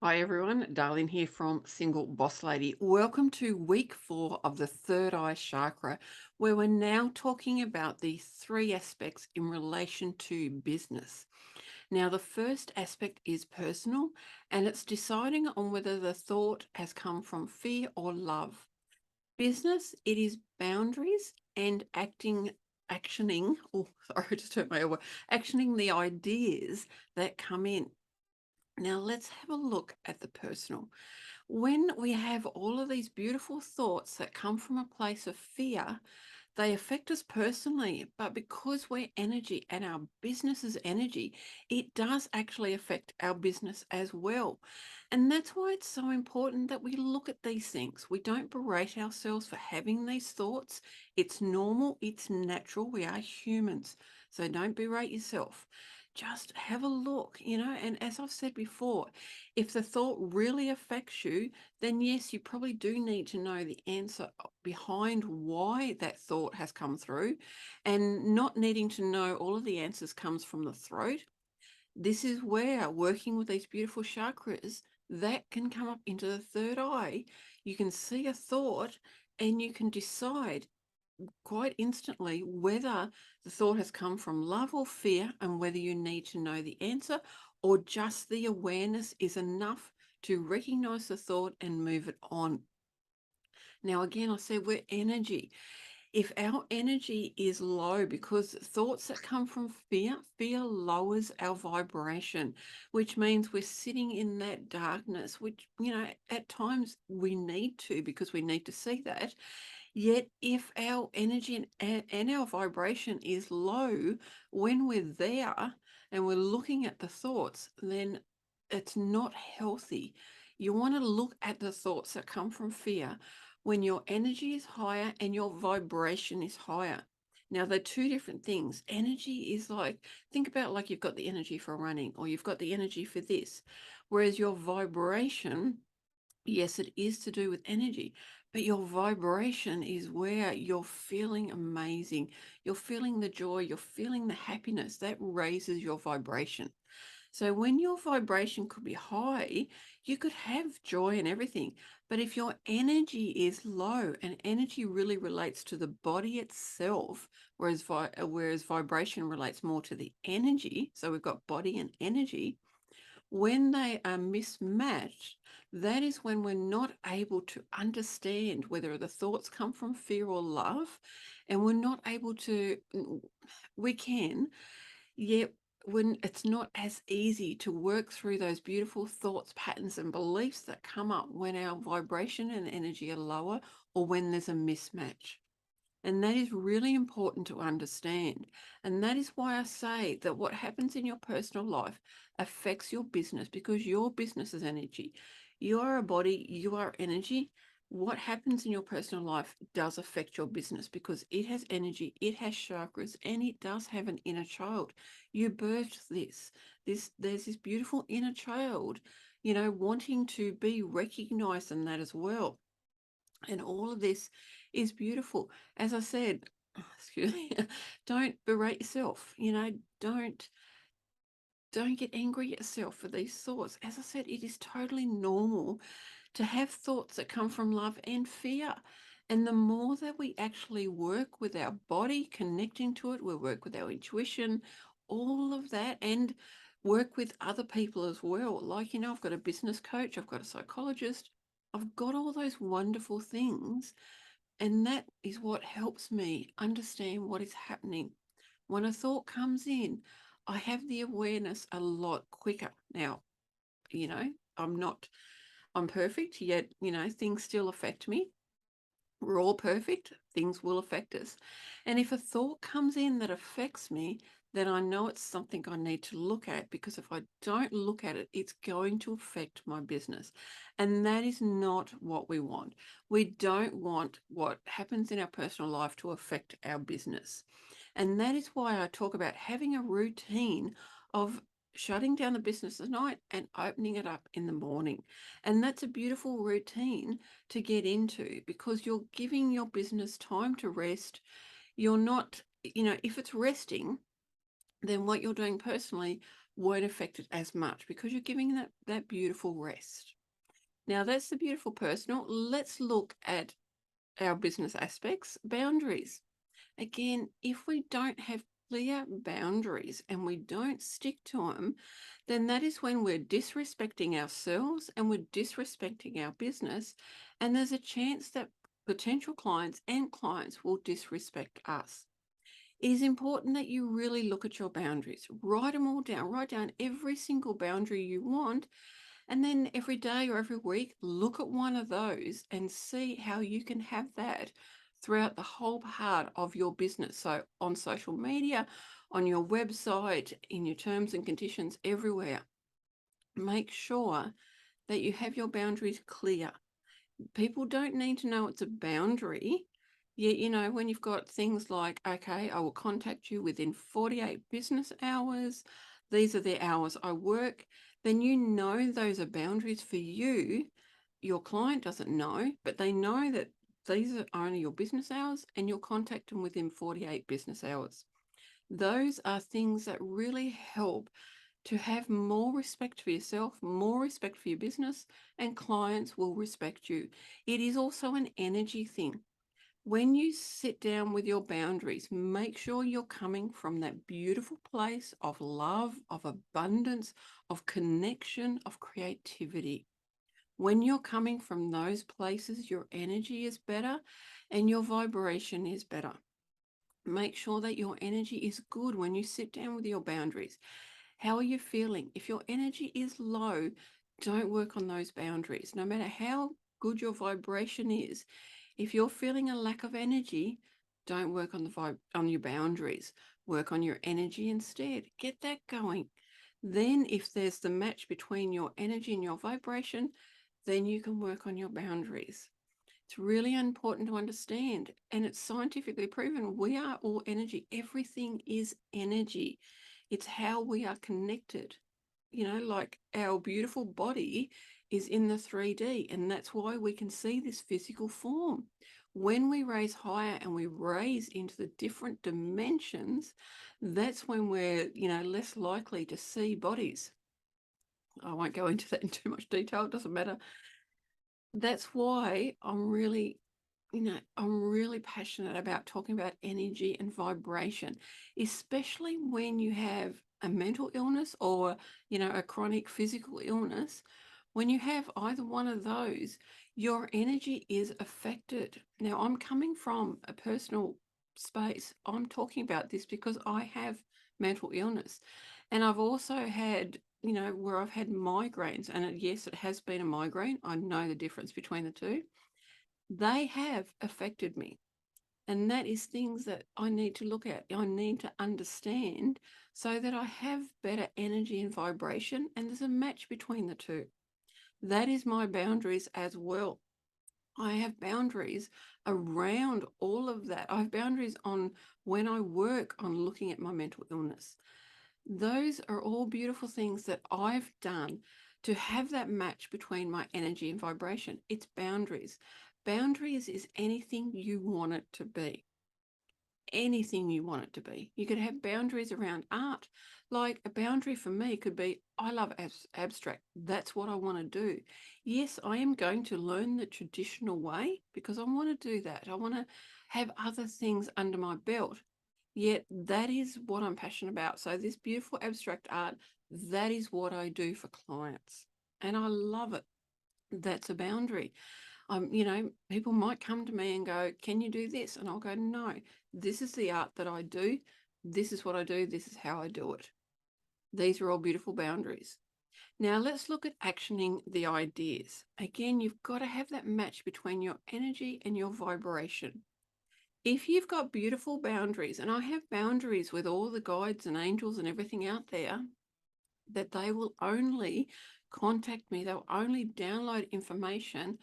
Hi everyone, Darleen here from Single Boss Lady. Welcome to week 4 of the third eye chakra, where we're now talking about the three aspects in relation to business. Now, the first aspect is personal, and it's deciding on whether the thought has come from fear or love. Business, it is boundaries and actioning, oh, sorry, I just hurt my elbow, actioning the ideas that come in. Now, let's have a look at the personal. When we have all of these beautiful thoughts that come from a place of fear, they affect us personally, but because we're energy and our business is energy, it does actually affect our business as well. And that's why it's so important that we look at these things. We don't berate ourselves for having these thoughts. It's normal, it's natural. We are humans. So don't berate yourself. Just have a look, and as I've said before, if the thought really affects you, then yes, you probably do need to know the answer behind why that thought has come through, and not needing to know all of the answers comes from the throat. This is where working with these beautiful chakras that can come up into the third eye. You can see a thought and you can decide quite instantly whether the thought has come from love or fear, and whether you need to know the answer, or just the awareness is enough to recognize the thought and move it on. Now, again, I said we're energy. If our energy is low, because thoughts that come from fear lowers our vibration, which means we're sitting in that darkness, which, at times we need to, because we need to see that. Yet, if our energy and our vibration is low, when we're there and we're looking at the thoughts, then it's not healthy. You want to look at the thoughts that come from fear when your energy is higher and your vibration is higher. Now, they're two different things. Energy is like, think about like you've got the energy for running, or you've got the energy for this. Whereas your vibration, yes, it is to do with energy, but your vibration is where you're feeling amazing. You're feeling the joy, you're feeling the happiness that raises your vibration. So when your vibration could be high, you could have joy and everything. But if your energy is low, and energy really relates to the body itself, whereas vibration relates more to the energy. So we've got body and energy. When they are mismatched, that is when we're not able to understand whether the thoughts come from fear or love, and we're not able to, we can, yet when it's not as easy to work through those beautiful thoughts, patterns, and beliefs that come up when our vibration and energy are lower, or when there's a mismatch. And that is really important to understand. And that is why I say that what happens in your personal life affects your business, because your business is energy. You are a body, you are energy. What happens in your personal life does affect your business, because it has energy, it has chakras, and it does have an inner child. You birthed this. There's this beautiful inner child, wanting to be recognized in that as well. And all of this is beautiful. As I said, excuse me, don't berate yourself. Don't get angry at yourself for these thoughts. As I said, it is totally normal to have thoughts that come from love and fear. And the more that we actually work with our body, connecting to it, we work with our intuition, all of that, and work with other people as well. Like, I've got a business coach, I've got a psychologist, I've got all those wonderful things. And that is what helps me understand what is happening. When a thought comes in, I have the awareness a lot quicker. Now, you know, I'm not, I'm perfect, yet, things still affect me. We're all perfect, things will affect us. And if a thought comes in that affects me, then I know it's something I need to look at, because if I don't look at it, it's going to affect my business. And that is not what we want. We don't want what happens in our personal life to affect our business. And that is why I talk about having a routine of shutting down the business at night and opening it up in the morning. And that's a beautiful routine to get into, because you're giving your business time to rest. You're not, if it's resting, then what you're doing personally won't affect it as much because you're giving that beautiful rest. Now, that's the beautiful personal. Let's look at our business aspects, boundaries. Again, if we don't have clear boundaries and we don't stick to them, then that is when we're disrespecting ourselves and we're disrespecting our business. And there's a chance that potential clients and clients will disrespect us. It is important that you really look at your boundaries, write them all down, write down every single boundary you want, and then every day or every week, look at one of those and see how you can have that throughout the whole part of your business. So on social media, on your website, in your terms and conditions, everywhere. Make sure that you have your boundaries clear. People don't need to know it's a boundary. Yet, when you've got things like, okay, I will contact you within 48 business hours, these are the hours I work, then those are boundaries for you. Your client doesn't know, but they know that these are only your business hours and you'll contact them within 48 business hours. Those are things that really help to have more respect for yourself, more respect for your business, and clients will respect you. It is also an energy thing. When you sit down with your boundaries, make sure you're coming from that beautiful place of love, of abundance, of connection, of creativity. When you're coming from those places, your energy is better and your vibration is better. Make sure that your energy is good when you sit down with your boundaries. How are you feeling? If your energy is low, don't work on those boundaries. No matter how good your vibration is, if you're feeling a lack of energy, don't work on on your boundaries. Work on your energy instead. Get that going. Then if there's the match between your energy and your vibration, then you can work on your boundaries. It's really important to understand, and it's scientifically proven we are all energy. Everything is energy. It's how we are connected. Like our beautiful body is in the 3D, and that's why we can see this physical form. When we raise higher and we raise into the different dimensions, that's when we're, less likely to see bodies. I won't go into that in too much detail. It doesn't matter. That's why I'm really passionate about talking about energy and vibration, especially when you have a mental illness or, a chronic physical illness. When you have either one of those, your energy is affected. Now, I'm coming from a personal space. I'm talking about this because I have mental illness. And I've also had, where I've had migraines. And yes, it has been a migraine. I know the difference between the two. They have affected me. And that is things that I need to look at. I need to understand so that I have better energy and vibration. And there's a match between the two. That is my boundaries as well. I have boundaries around all of that. I have boundaries on when I work on looking at my mental illness. Those are all beautiful things that I've done to have that match between my energy and vibration. It's boundaries. Boundaries is anything you want it to be. Anything you want it to be. You could have boundaries around art. Like a boundary for me could be, I love abstract. That's what I want to do. Yes, I am going to learn the traditional way because I want to do that. I want to have other things under my belt. Yet that is what I'm passionate about. So this beautiful abstract art, that is what I do for clients. And I love it. That's a boundary. People might come to me and go, can you do this? And I'll go, no, this is the art that I do. This is what I do. This is how I do it. These are all beautiful boundaries. Now let's look at actioning the ideas. Again, you've got to have that match between your energy and your vibration. If you've got beautiful boundaries, and I have boundaries with all the guides and angels and everything out there, that they will only contact me, they'll only download information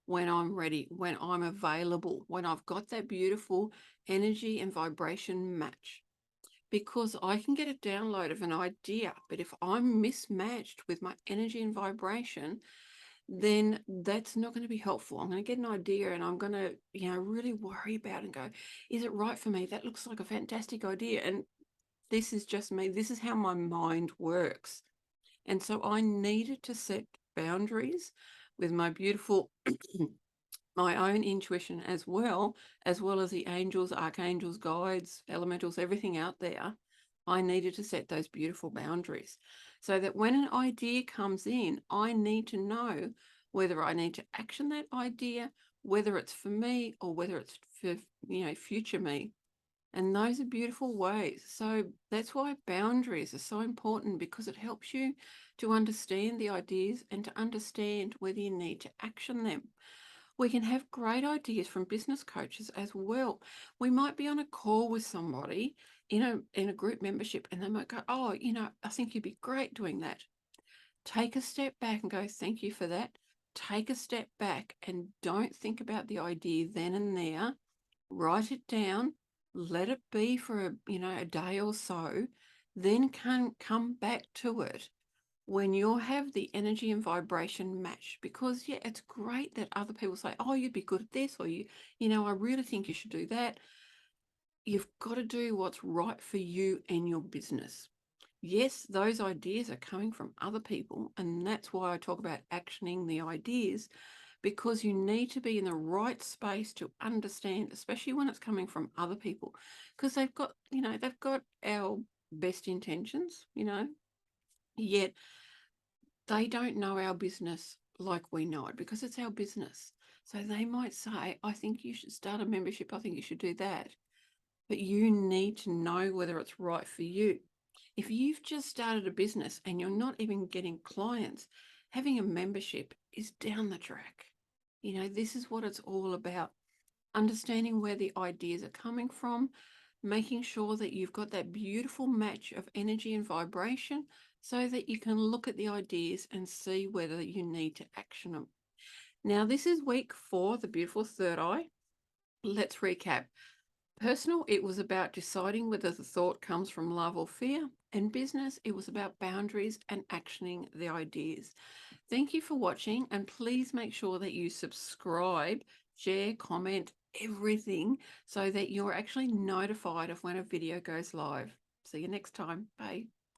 when I'm ready, when I'm available, when I've got that beautiful energy and vibration match. Because I can get a download of an idea, but if I'm mismatched with my energy and vibration, then that's not going to be helpful. I'm going to get an idea and I'm going to, really worry about it and go, is it right for me? That looks like a fantastic idea. And This is just me. This is how my mind works. And so I needed to set boundaries with my beautiful, my own intuition as well as the angels, archangels, guides, elementals, everything out there. I needed to set those beautiful boundaries so that when an idea comes in, I need to know whether I need to action that idea, whether it's for me or whether it's for, future me. And those are beautiful ways. So that's why boundaries are so important, because it helps you to understand the ideas and to understand whether you need to action them. We can have great ideas from business coaches as well. We might be on a call with somebody in a group membership, and they might go, "Oh, I think you'd be great doing that." Take a step back and go, "Thank you for that." Take a step back and don't think about the idea then and there. Write it down, let it be for a day or so, then can come back to it when you have the energy and vibration match. Because yeah, it's great that other people say, "Oh, you'd be good at this," or I really think you should do that. You've got to do what's right for you and your business. Yes, those ideas are coming from other people, and that's why I talk about actioning the ideas, because you need to be in the right space to understand, especially when it's coming from other people, because they've got our best intentions, yet they don't know our business like we know it, because it's our business. So they might say, "I think you should start a membership. I think you should do that." But you need to know whether it's right for you. If you've just started a business and you're not even getting clients, having a membership is down the track. This is what it's all about. Understanding where the ideas are coming from, making sure that you've got that beautiful match of energy and vibration so that you can look at the ideas and see whether you need to action them. Now, this is week 4, the beautiful third eye. Let's recap. Personal, it was about deciding whether the thought comes from love or fear. And business, it was about boundaries and actioning the ideas. Thank you for watching, and please make sure that you subscribe, share, comment, everything, so that you're actually notified of when a video goes live. See you next time. Bye.